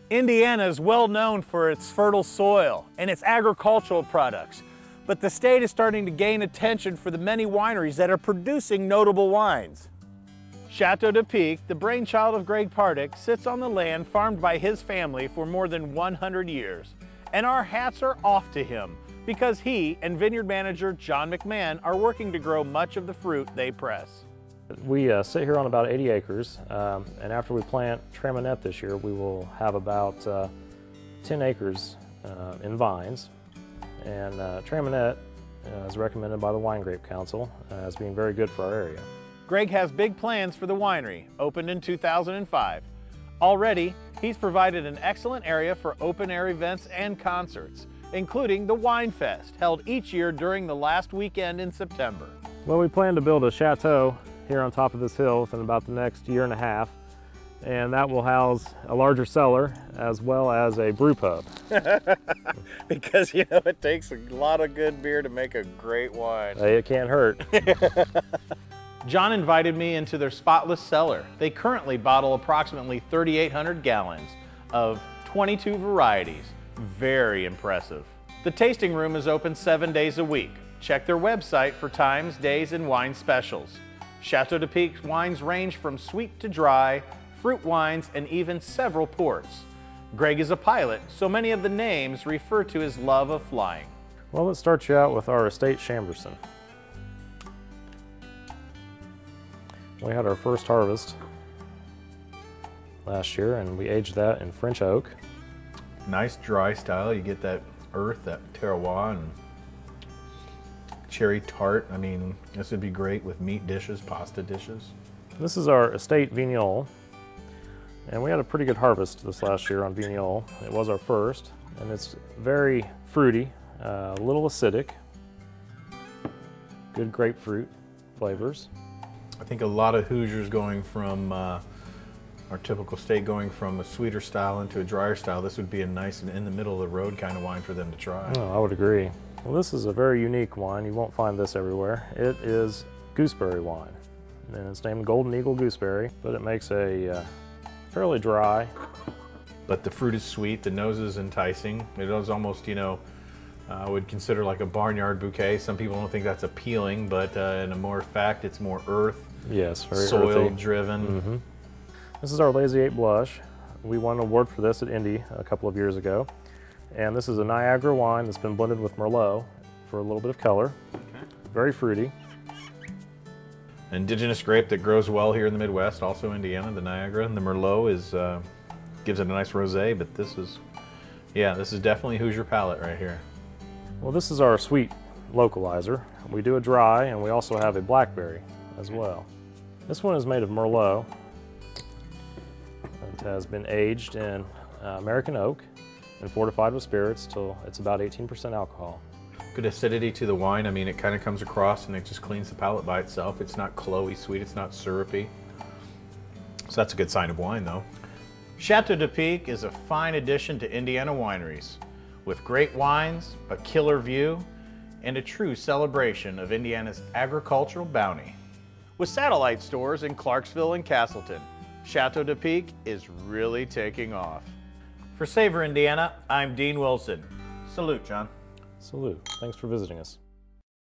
Indiana is well known for its fertile soil and its agricultural products, but the state is starting to gain attention for the many wineries that are producing notable wines. Chateau de Pique, the brainchild of Greg Pardick, sits on the land farmed by his family for more than 100 years. And our hats are off to him because he and vineyard manager John McMahon are working to grow much of the fruit they press. We sit here on about 80 acres, and after we plant Traminette this year, we will have about 10 acres in vines. And Traminette is recommended by the Wine Grape Council as being very good for our area. Greg has big plans for the winery, opened in 2005. Already, he's provided an excellent area for open-air events and concerts, including the Wine Fest, held each year during the last weekend in September. Well, we plan to build a chateau here on top of this hill within about the next year and a half, and that will house a larger cellar as well as a brew pub. Because, you know, it takes a lot of good beer to make a great wine. Hey, it can't hurt. John invited me into their spotless cellar. They currently bottle approximately 3,800 gallons of 22 varieties. Very impressive. The tasting room is open 7 days a week. Check their website for times, days, and wine specials. Chateau de Pique's wines range from sweet to dry, fruit wines, and even several ports. Greg is a pilot, so many of the names refer to his love of flying. Well, let's start you out with our estate Chamberson. We had our first harvest last year, and we aged that in French oak. Nice dry style. You get that earth, that terroir, and cherry tart. I mean, this would be great with meat dishes, pasta dishes. This is our estate Vignole, and we had a pretty good harvest this last year on Vignole. It was our first, and it's very fruity, a little acidic, good grapefruit flavors. I think a lot of Hoosiers going from our typical state going from a sweeter style into a drier style, this would be a nice and in the middle of the road kind of wine for them to try. Oh, I would agree. Well, this is a very unique wine. You won't find this everywhere. It is gooseberry wine, and it's named Golden Eagle Gooseberry, but it makes a fairly dry. But the fruit is sweet, the nose is enticing. It is almost, you know, I would consider like a barnyard bouquet. Some people don't think that's appealing, but in a more fact, it's more earth. Yes, very soil earthy. driven. Mm-hmm. This is our Lazy 8 Blush. We won an award for this at Indy a couple of years ago. And this is a Niagara wine that's been blended with Merlot for a little bit of color. Okay. Very fruity. Indigenous grape that grows well here in the Midwest, also Indiana, the Niagara. And the Merlot is gives it a nice rosé, but this is definitely Hoosier palate right here. Well, this is our sweet localizer. We do a dry, and we also have a blackberry as well. This one is made of Merlot. It has been aged in American oak and fortified with spirits till it's about 18% alcohol. Good acidity to the wine. I mean, it kind of comes across and it just cleans the palate by itself. It's not cloey sweet, it's not syrupy. So that's a good sign of wine, though. Chateau de Pique is a fine addition to Indiana wineries, with great wines, a killer view, and a true celebration of Indiana's agricultural bounty. With satellite stores in Clarksville and Castleton, Chateau de Pique is really taking off. For Savor, Indiana, I'm Dean Wilson. Salute, John. Salute. Thanks for visiting us.